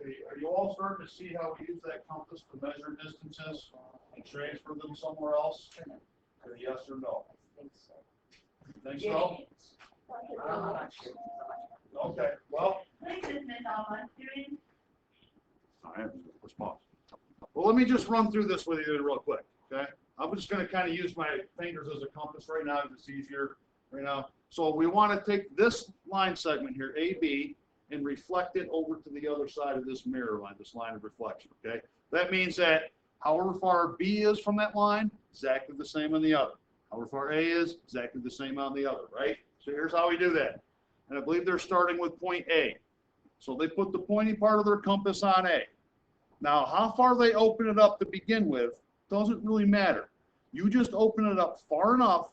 Are you all starting to see how we use that compass to measure distances and transfer them somewhere else? Or yes or no? Think so? Okay, well. This is Ms. Alma doing. I have a response. Well, let me just run through this with you real quick, okay? I'm just going to kind of use my fingers as a compass right now because it's easier right now. So we want to take this line segment here, AB, and reflect it over to the other side of this mirror line, this line of reflection, okay? That means that however far B is from that line, exactly the same on the other. However far A is, exactly the same on the other, right? So here's how we do that. And I believe they're starting with point A. So they put the pointy part of their compass on A. Now, how far they open it up to begin with doesn't really matter. You just open it up far enough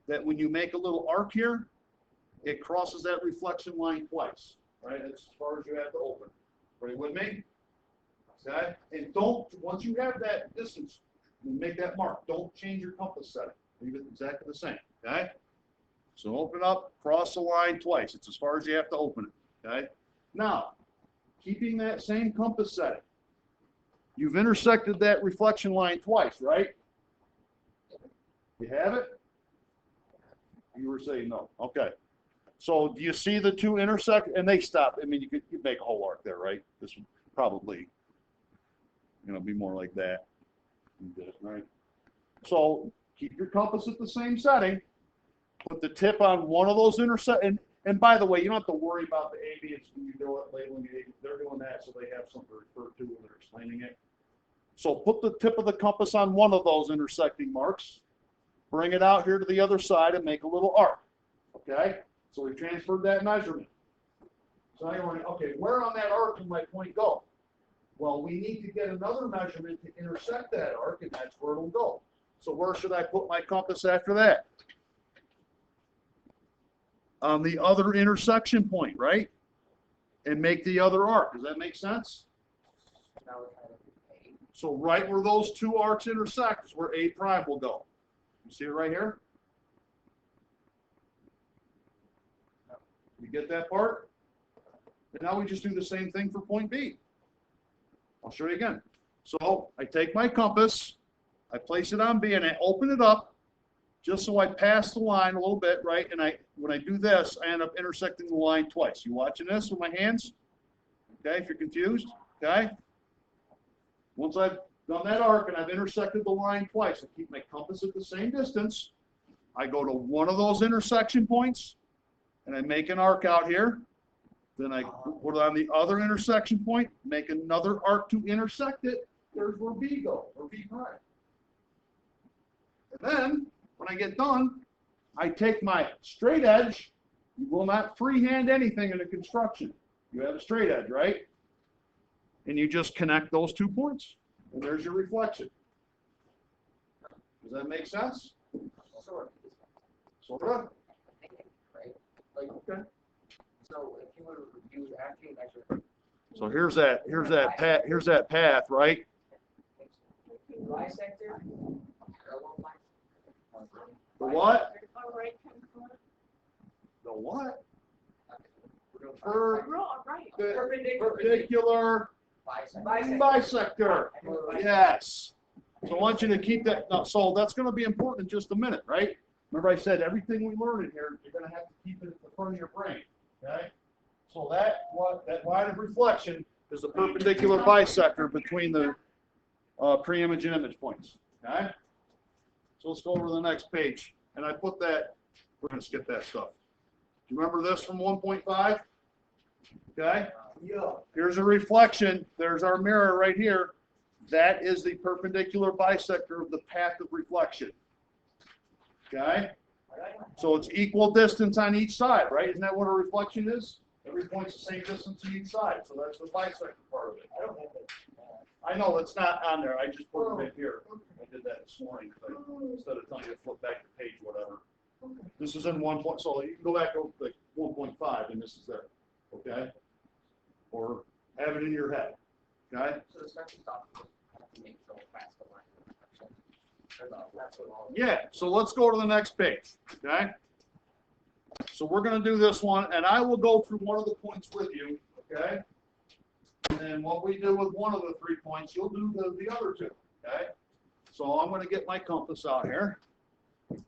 that when you make a little arc here, it crosses that reflection line twice, right? That's as far as you have to open. Are you with me? Okay? And don't, once you have that distance, you make that mark. Don't change your compass setting. Leave it exactly the same, okay? So open up, cross the line twice. It's as far as you have to open it, okay? Now, keeping that same compass setting, you've intersected that reflection line twice, right? You have it? You were saying no. Okay. So do you see the two intersect? And they stop. I mean, you could make a whole arc there, right? This would probably, be more like that. Right? So keep your compass at the same setting. Put the tip on one of those intersect. And by the way, you don't have to worry about the AB. It's when you do it, labeling the AB. They're doing that so they have something to refer to when they're explaining it. So put the tip of the compass on one of those intersecting marks. Bring it out here to the other side and make a little arc. Okay? So we transferred that measurement. So now you're wondering, okay, where on that arc can my point go? Well, we need to get another measurement to intersect that arc, and that's where it'll go. So where should I put my compass after that? On the other intersection point, right? And make the other arc. Does that make sense? So right where those two arcs intersect is where A prime will go. You see it right here? You get that part? And now we just do the same thing for point B. I'll show you again. So I take my compass, I place it on B, and I open it up just so I pass the line a little bit, right? And when I do this, I end up intersecting the line twice. You watching this with my hands? Okay, if you're confused, okay? Once I've done that arc and I've intersected the line twice, I keep my compass at the same distance. I go to one of those intersection points, and I make an arc out here. Then I put it on the other intersection point, make another arc to intersect it. There's where B goes, or B prime. And then, when I get done, I take my straight edge. You will not freehand anything in a construction. You have a straight edge, right? And you just connect those 2 points. And there's your reflection. Does that make sense? Sort Sort of. right? Like, Okay. so if you were to use after you measure. So here's that path, right? Bisector, parallel line. The what? All right, congruent. The what? Right. Perpendicular bisector. Yes. So I want you to keep that. No, so that's going to be important in just a minute, right? Remember I said everything we learn in here, you're going to have to keep it at the front of your brain. Okay? So that line of reflection is the perpendicular bisector between the pre-image and image points. Okay? So let's go over to the next page. And I put that, we're going to skip that stuff. Do you remember this from 1.5? Okay? Yeah. Here's a reflection. There's our mirror right here. That is the perpendicular bisector of the path of reflection. Okay? So it's equal distance on each side, right? Isn't that what a reflection is? Every point's the same distance on each side. So that's the bisector part of it. I don't have that. I know it's not on there. I just put it right here. I did that this morning instead of telling you to flip back the page, whatever. This is in 1 point. So you can go back to like 1.5 and this is there. Okay? Or have it in your head. Okay? So the start and stop have to make so fast the line. That's what all. Yeah, so let's go to the next page, okay? So we're going to do this one, and I will go through one of the points with you, okay? then what we do with one of the 3 points, you'll do the other two, okay? So I'm gonna get my compass out here. And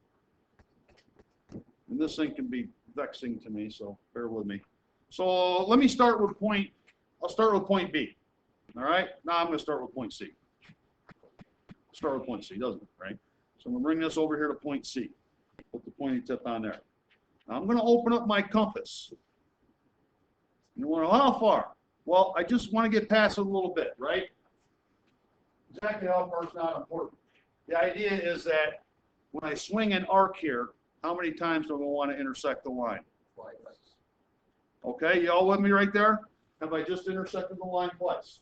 this thing can be vexing to me, so bear with me. So let me start with I'll start with point B. All right, now I'm gonna start with point C. Start with point C, doesn't it, right? So I'm gonna bring this over here to point C. Put the pointy tip on there. Now I'm gonna open up my compass. You wanna, how far? Well, I just wanna get past it a little bit, right? Exactly how far is not important. The idea is that when I swing an arc here, how many times do I want to intersect the line? Twice. Okay, you all with me right there? Have I just intersected the line twice?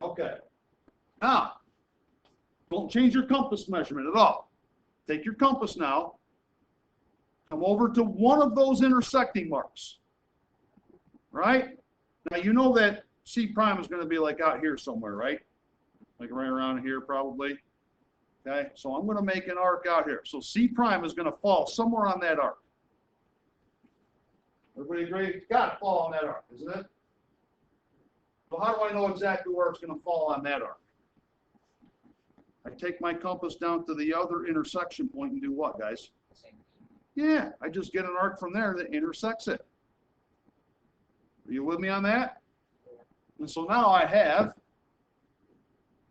Okay. Now, don't change your compass measurement at all. Take your compass now, come over to one of those intersecting marks, right? Now, you know that C prime is going to be like out here somewhere, right? Like right around here probably. Okay, so I'm going to make an arc out here. So C prime is going to fall somewhere on that arc. Everybody agree? It's got to fall on that arc, isn't it? So how do I know exactly where it's going to fall on that arc? I take my compass down to the other intersection point and do what, guys? Same. Yeah, I just get an arc from there that intersects it. Are you with me on that? And so now I have,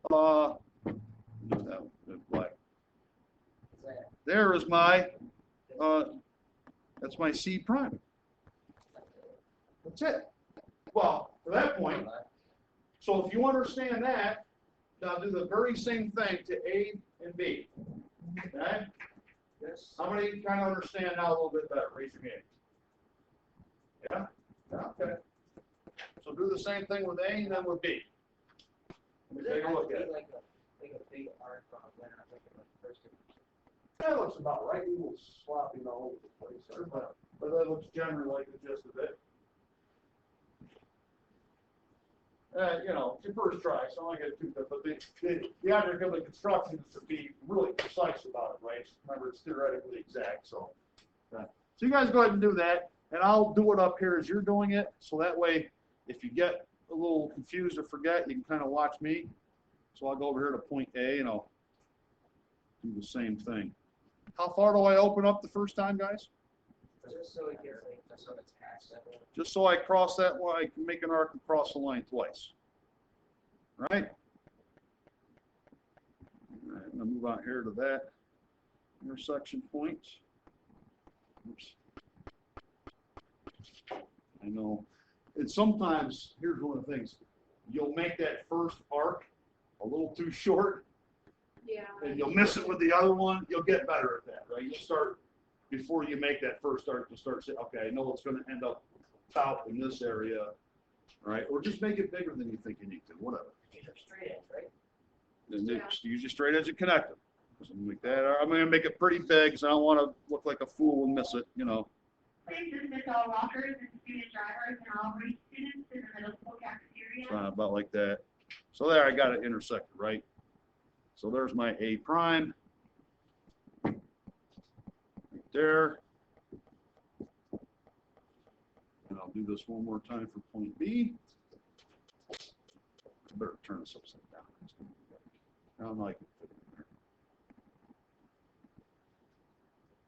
black. There is my, that's my C prime. That's it. Well, for that point, so if you understand that, now do the very same thing to A and B. Okay? Yes. How many kind of understand now a little bit better? Raise your hand. Yeah? Yeah, okay. So do the same thing with A and then with B. Let me take a look at it. Like a big arc on when I'm looking at the first. That looks about right. A little sloppy all over the place there, but that looks generally like the gist of it. You know, it's your first try, so I don't get too good, but the object of the construction is to be really precise about it, right? Remember, it's theoretically exact, so. So you guys go ahead and do that, and I'll do it up here as you're doing it, so that way, if you get a little confused or forget, you can kind of watch me. So I'll go over here to point A, and I'll do the same thing. How far do I open up the first time, guys? Just so it gets like, just so it's past that. Just so I cross that line, I can make an arc and cross the line twice. Right? All right, I'm gonna move out here to that intersection point. Oops. I know. And sometimes, here's one of the things, you'll make that first arc a little too short, Yeah. and you'll miss it with the other one. You'll get better at that, right? You'll start, before you make that first arc, you'll start saying, okay, I know it's gonna end up out in this area, right? Or just make it bigger than you think you need to, whatever. These are straight edge, right? Then Yeah. just use your straight edge and connect them. Something like that. I'm gonna make it pretty big, so I don't wanna look like a fool and miss it, you know. Please dismiss all walkers and student drivers and all race students in the middle school cafeteria. About like that. So there, I got it intersected, right? So there's my A prime. Right there. And I'll do this one more time for point B. I better turn this upside down. I don't like it.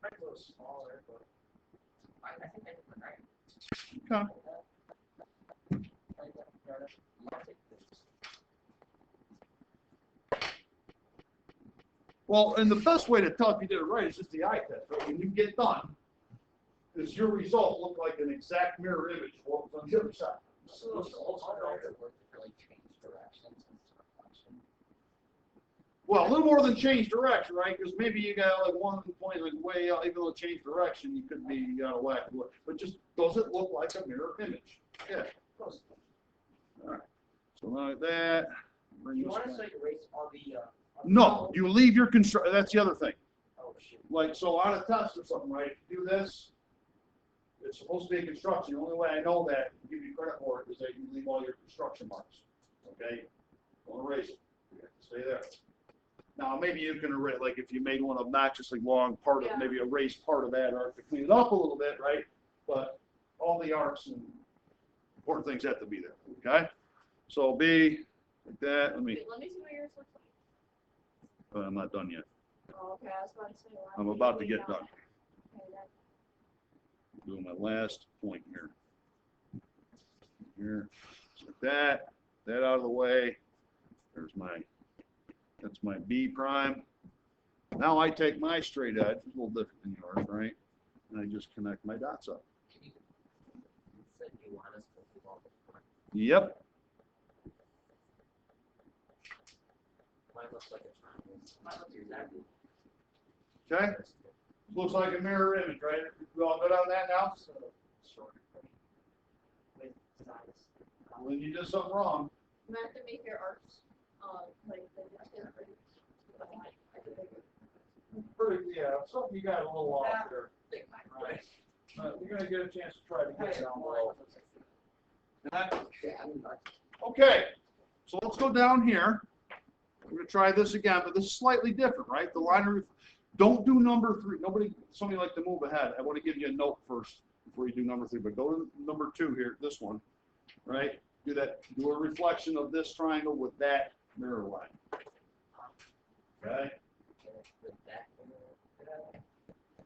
Might go smaller, but I think I can right. Okay. Well, and the best way to tell if you did it right is just the eye test, right? When you get done, does your result look like an exact mirror image of what was on the other side? So those also work to really change directions and stuff. Well, a little more than change direction, right? Because maybe you got like one point like way out, even though it changed direction, you could be out of whack. But just does it look like a mirror image? Yeah. Close. All right. So like that. Bring You this want to back. say erase all the, No, you leave your construct. That's the other thing. Oh, shoot. Like, so on a test or something, right? If you do this, it's supposed to be a construction. The only way I know that, to give you credit for it, is that you leave all your construction marks. Okay? Don't erase it. You have to stay there. Now, maybe you can erase, like if you made one obnoxiously long, part of, Yeah. maybe erase part of that arc to clean it up a little bit, right? But all the arcs and important things have to be there, okay? So B, like that, let me, Wait, let me see what yours looks like. I'm not done yet. Oh, okay, I was about to say. why I'm don't about you to leave get it on done. there? Okay, that- Doing my last point here. Here, just like that, that out of the way. There's that's my B prime. Now I take my straight edge, it's a little different than yours, right? And I just connect my dots up. You said you want us to do all this. Yep, Mine looks like a triangle. Mine looks exactly. okay? Looks like a mirror image, right? We all good on that now? So short. With size. When you did something wrong, You have to make your arcs, like, pretty, yeah, something you got a little off there. Big mine. Right. You're gonna get a chance to try to get down below. Okay, so let's go down here. We're gonna try this again, but this is slightly different, right? The line of, don't do number 3. Somebody like to move ahead. I want to give you a note first before you do number 3, but go to number 2 here, this one, right? Do a reflection of this triangle with that mirror line. Okay?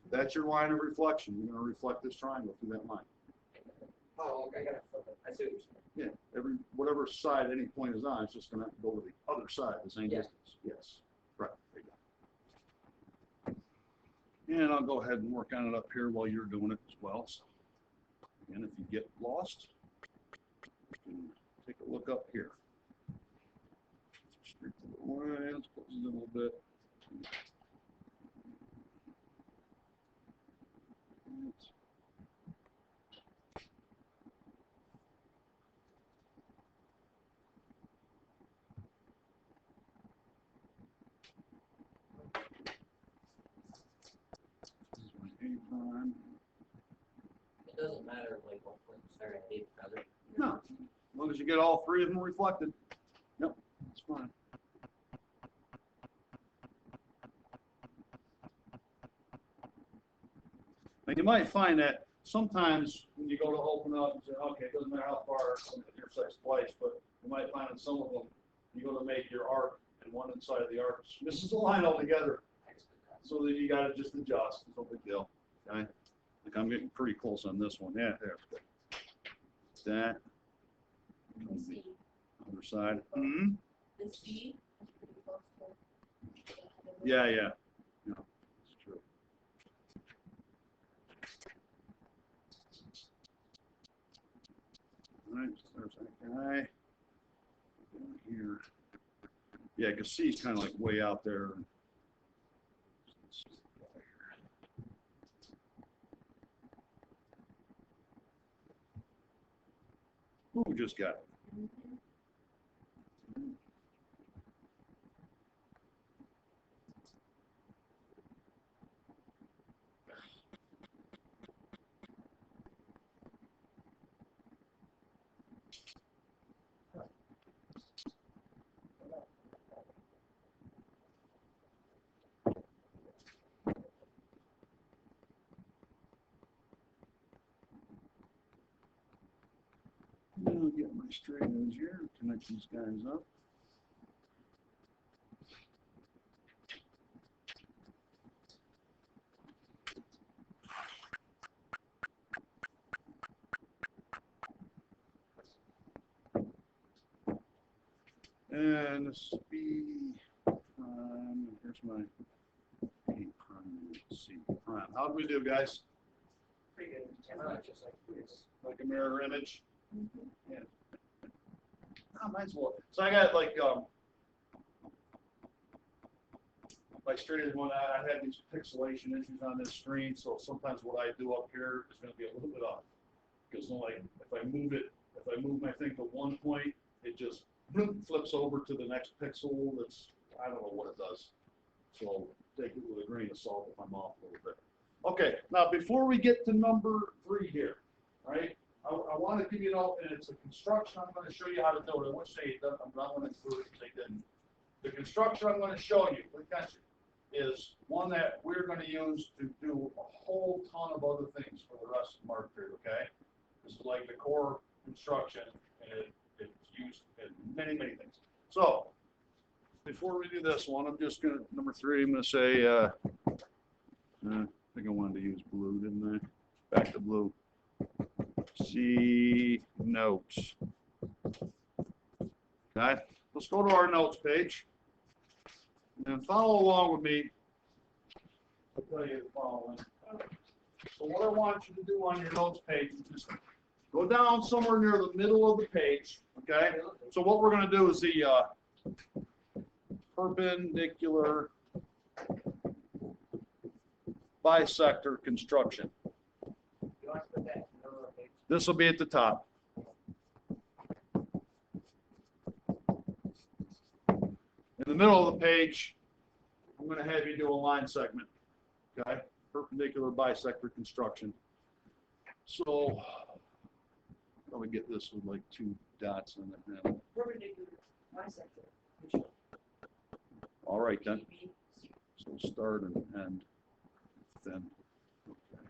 That's your line of reflection. You're gonna reflect this triangle through that line. Oh, okay, I got it. I see what you're saying. Yeah, whatever side any point is on, it's just gonna go to the other side, the same Yeah. distance. Yes, right. There you go. And I'll go ahead and work on it up here while you're doing it as well. So, again, if you get lost, you can take a look up here. Straight to the line, let's close it a little bit. This is my A prime. It doesn't matter like what point you start at eight, rather. No, as long as you get all 3 of them reflected. Yep, that's fine. And you might find that sometimes when you go to open up and say, okay, it doesn't matter how far some intersects twice, but you might find in some of them, you go to make your arc and one inside of the arc misses the line altogether. So then you gotta just adjust, no big deal, okay? Like I'm getting pretty close on this one, yeah, there's good. That, The C. other side, mm-hmm. The C is pretty close to. Yeah, yeah, it's true. All right, so there's that guy. Down here. Yeah, because C is kind of like way out there. Who just got it? I'll get my straight edge here, connect these guys up. And this B prime, here's my A prime, C prime. How do we do, guys? Pretty good. Just like this. Like a mirror image? Yeah. Oh, might as well. So I got like, my straight edge one, I had these pixelation issues on this screen, so sometimes what I do up here is gonna be a little bit off. Because like, if I move my thing to one point, it just flips over to the next pixel. That's, I don't know what it does. So take it with a grain of salt if I'm off a little bit. Okay, now before we get to number 3 here, right? I want to give you and it's a construction I'm going to show you how to do it. I won't say it doesn't, I'm not going to include it because they didn't. The construction I'm going to show you, is one that we're going to use to do a whole ton of other things for the rest of our period, okay? This is like the core construction, and it's used in many, many things. So, before we do this one, I'm just gonna, number 3, I'm gonna say, I think I wanted to use blue, didn't I? Back to blue. See notes. Okay, let's go to our notes page and follow along with me. I'll tell you the following. So what I want you to do on your notes page is just go down somewhere near the middle of the page, okay? So what we're going to do is the perpendicular bisector construction. You want to put that in the middle of the page? This will be at the top. In the middle of the page, I'm going to have you do a line segment, okay? Perpendicular bisector construction. So, let me get this with like 2 dots in it now. Perpendicular bisector. All right then. So we'll start and end then. Okay.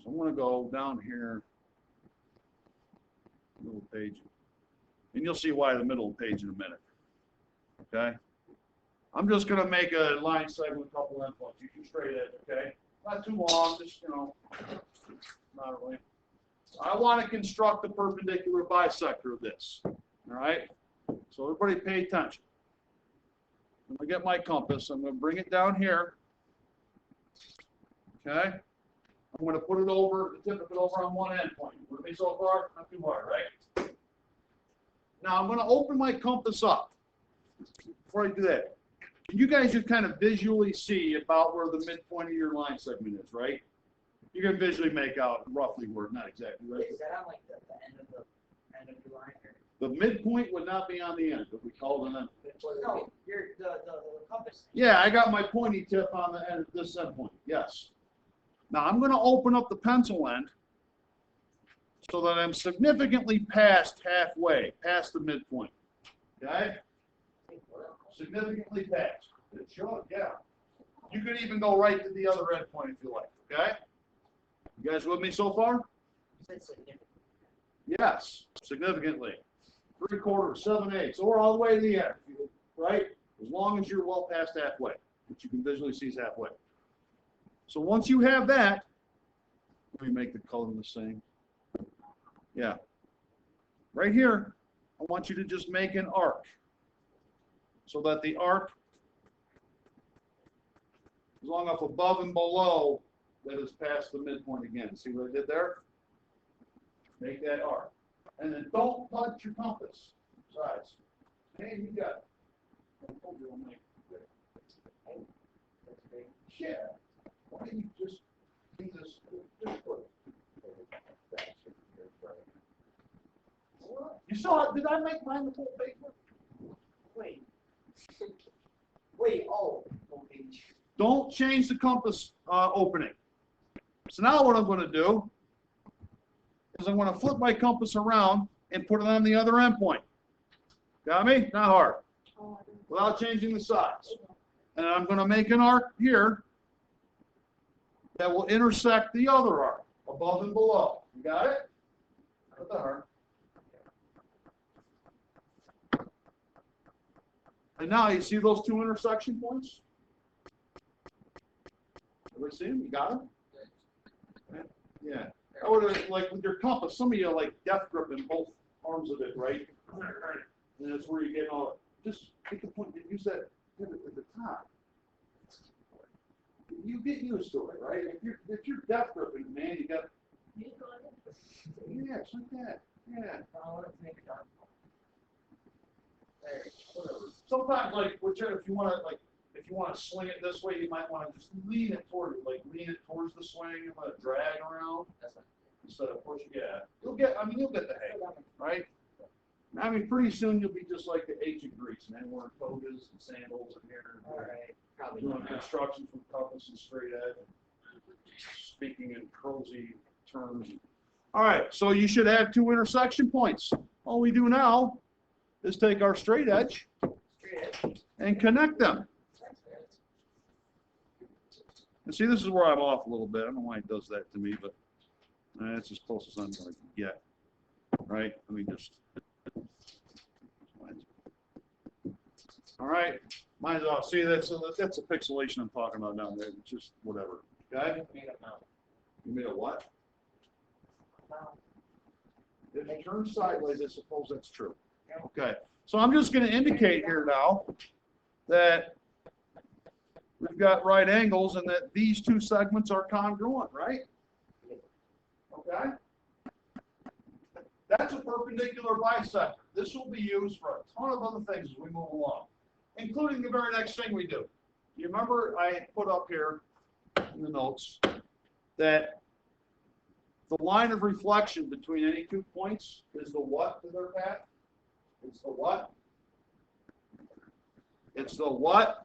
So I'm going to go down here, middle page, and you'll see why the middle page in a minute. Okay. I'm just going to make a line segment, a couple endpoints. You can straight edge, okay? Not too long, just, not really. I want to construct the perpendicular bisector of this. All right? So everybody pay attention. I'm going to get my compass. I'm going to bring it down here. Okay? I'm going to put it over, the tip of it over on one endpoint. With me so far? Not too hard, right? Now I'm going to open my compass up. Before I do that, you guys just kind of visually see about where the midpoint of your line segment is, right? You can visually make out roughly where, not exactly, right? Is that on like the end of the line here? The midpoint would not be on the end, but we call it an end. No, the compass. Yeah, I got my pointy tip on the end of this end point, yes. Now I'm going to open up the pencil end so that I'm significantly past halfway, past the midpoint. Okay? Significantly past. It should, yeah. You could even go right to the other endpoint if you like, okay? You guys with me so far? You said significant. Yes, significantly. 3/4, 7/8, or all the way to the end, right? As long as you're well past halfway, which you can visually see is halfway. So once you have that, let me make the color the same. Yeah. Right here, I want you to just make an arc. So that the arc is long enough above and below that is past the midpoint again. See what I did there? Make that arc. And then don't touch your compass sides. Hey, you got it. I told you I'll make it. Yeah. Why don't you just do this? Just put it. You saw it? Did I make mine the full paper? Wait. Wait, oh, okay. Don't change the compass opening. So now what I'm going to do is I'm going to flip my compass around and put it on the other endpoint. Got me? Not hard. Without changing the size. And I'm going to make an arc here that will intersect the other arc, above and below. You got it? Not that hard. And now you see those 2 intersection points? Everybody see them? You got them? Yeah. I would have, like with your compass, some of you like death grip in both arms of it, right? And that's where you get all. Just take the point. Use that pivot at the top. You get used to it, right? If you're death gripping, man, you got. Yeah, it's like that. Yeah. Sometimes, like, whichever, if you want to sling it this way, you might want to just lean it towards the swing and let it drag around instead of pushing. Yeah, you'll get the hang, right? I mean, pretty soon you'll be just like the ancient Greeks, man, wearing togas and sandals in here. All right, probably Doing not. construction from compass and straight edge, speaking in prosy terms. All right, so you should have 2 intersection points. All we do now is take our straight edge and connect them. And see, this is where I'm off a little bit. I don't know why it does that to me, but that's as close as I'm going to get. right? Let me just. All right, mine's off. See, that's a pixelation I'm talking about down there. It's just whatever. Okay? Made a mount. You made a what? Mount. If it turns sideways, I suppose that's true. Okay, so I'm just going to indicate here now that we've got right angles and that these two segments are congruent, right? Okay? That's a perpendicular bisector. This will be used for a ton of other things as we move along, including the very next thing we do. You remember I put up here in the notes that the line of reflection between any 2 points is the what to their path? It's the what? It's the what?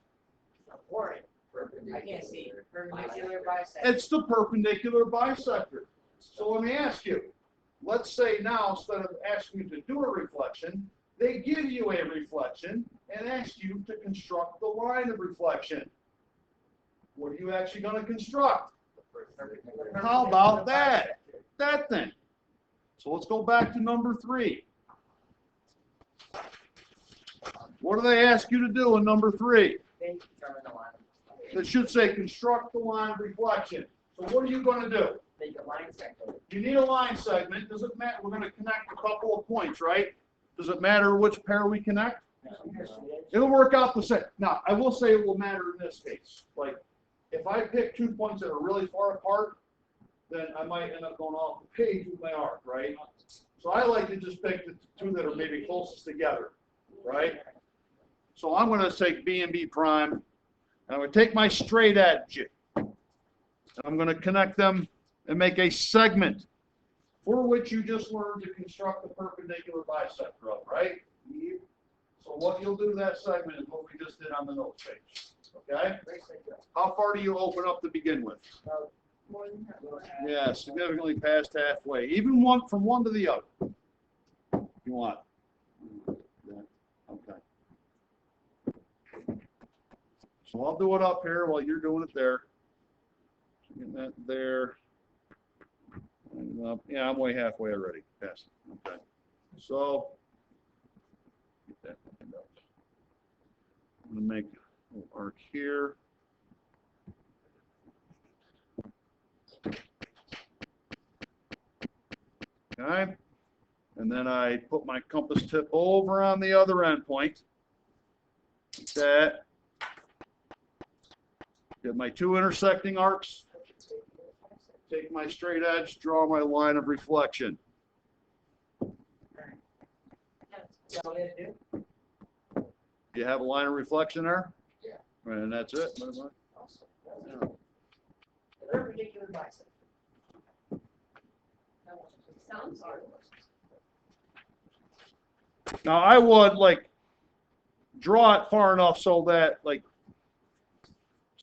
I can't see. Perpendicular bisector. It's the perpendicular bisector. So let me ask you, let's say now instead of asking you to do a reflection, they give you a reflection and ask you to construct the line of reflection. What are you actually going to construct? How about that? That thing. So let's go back to number 3. What do they ask you to do in number 3? Then determine the line. It should say construct the line of reflection. So what are you going to do? Make a line segment. You need a line segment. Does it matter? We're going to connect a couple of points, right? Does it matter which pair we connect? It'll work out the same. Now, I will say it will matter in this case. Like, if I pick 2 points that are really far apart, then I might end up going off the page with my arc, right? So I like to just pick the 2 that are maybe closest together, right? So I'm going to take B and B prime, and I'm going to take my straight edge, and I'm going to connect them and make a segment for which you just learned to construct the perpendicular bisector of, right? So what you'll do to that segment is what we just did on the notes page, okay? How far do you open up to begin with? More than that. Yeah, significantly past halfway, even one from one to the other. You want? Okay. So I'll do it up here while you're doing it there. Get that there. And up. Yeah, I'm way halfway already. Past it. Okay. So get that lined up. I'm gonna make a little arc here. Okay, and then I put my compass tip over on the other end point. Like that. Get my 2 intersecting arcs. Take my straight edge, draw my line of reflection. You have a line of reflection there? Yeah. Right, and that's it? Yeah. Perpendicular bisector. Sounds hard. Now I would like draw it far enough so that like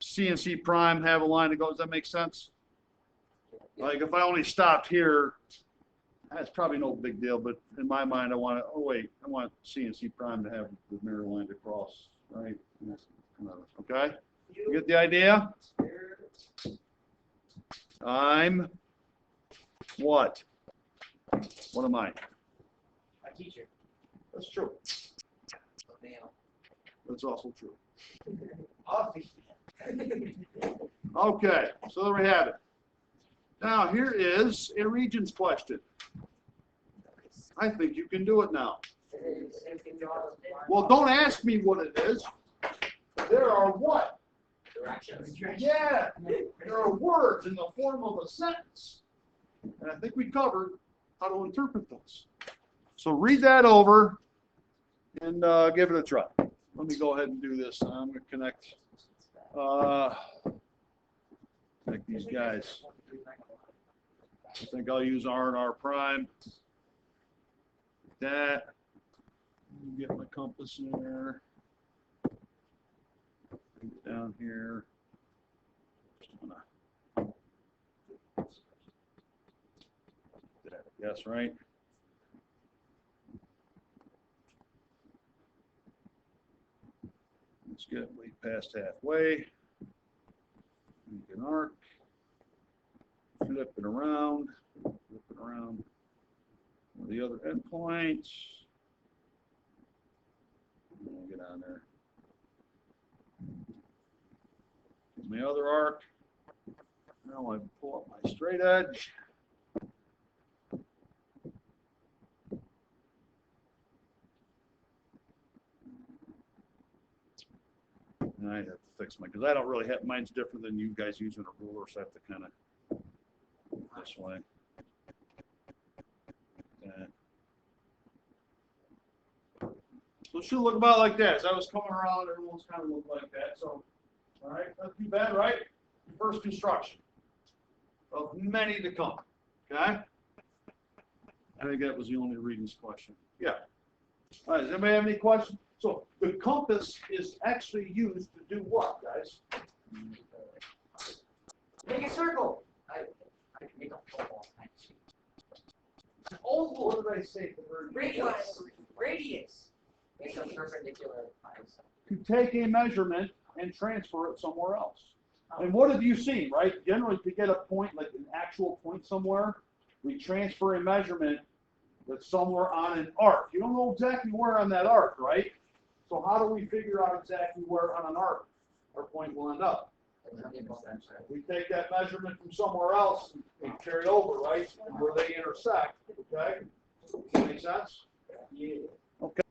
C and C prime have a line that goes. Does that make sense? Like if I only stopped here, that's probably no big deal. But in my mind, I want to. Oh wait, I want C and C prime to have the mirror line to cross, right? Okay. You get the idea? I'm what? What am I? A teacher. That's true. A male. That's also true. Office. Okay, so there we have it. Now here is a Regents question. I think you can do it now. Well, don't ask me what it is. There are what? Directions. Yeah, there are words in the form of a sentence. And I think we covered how to interpret those. So read that over and give it a try. Let me go ahead and do this. I'm going to connect these guys. I think I'll use R and R prime. That. Get my compass in there. Down here. Yes, right? Let's get way past halfway. Make an arc. Flip it around. Flip it around. What the other endpoints. Get on there. My other arc. Now I pull up my straight edge. And I have to fix mine because I don't really have, mine's different than you guys using a ruler, so I have to kind of this way. So it should look about like that. As I was coming around, everyone's kind of looked like that. So, all right, not too bad, right? First construction of many to come. Okay? I think that was the only readings question. Yeah. All right, does anybody have any questions? So the compass is actually used to do what, guys? Make a circle. I can make a football. Oh, What did I say? radius. Radius. Make a perpendicular lines. To take a measurement and transfer it somewhere else. And what have you seen, right? Generally, to get a point, like an actual point somewhere, we transfer a measurement that's somewhere on an arc. You don't know exactly where on that arc, right? So how do we figure out exactly where on an arc our point will end up? We take that measurement from somewhere else and carry it over, right? Where they intersect, okay? Does that make sense? Yeah. Okay.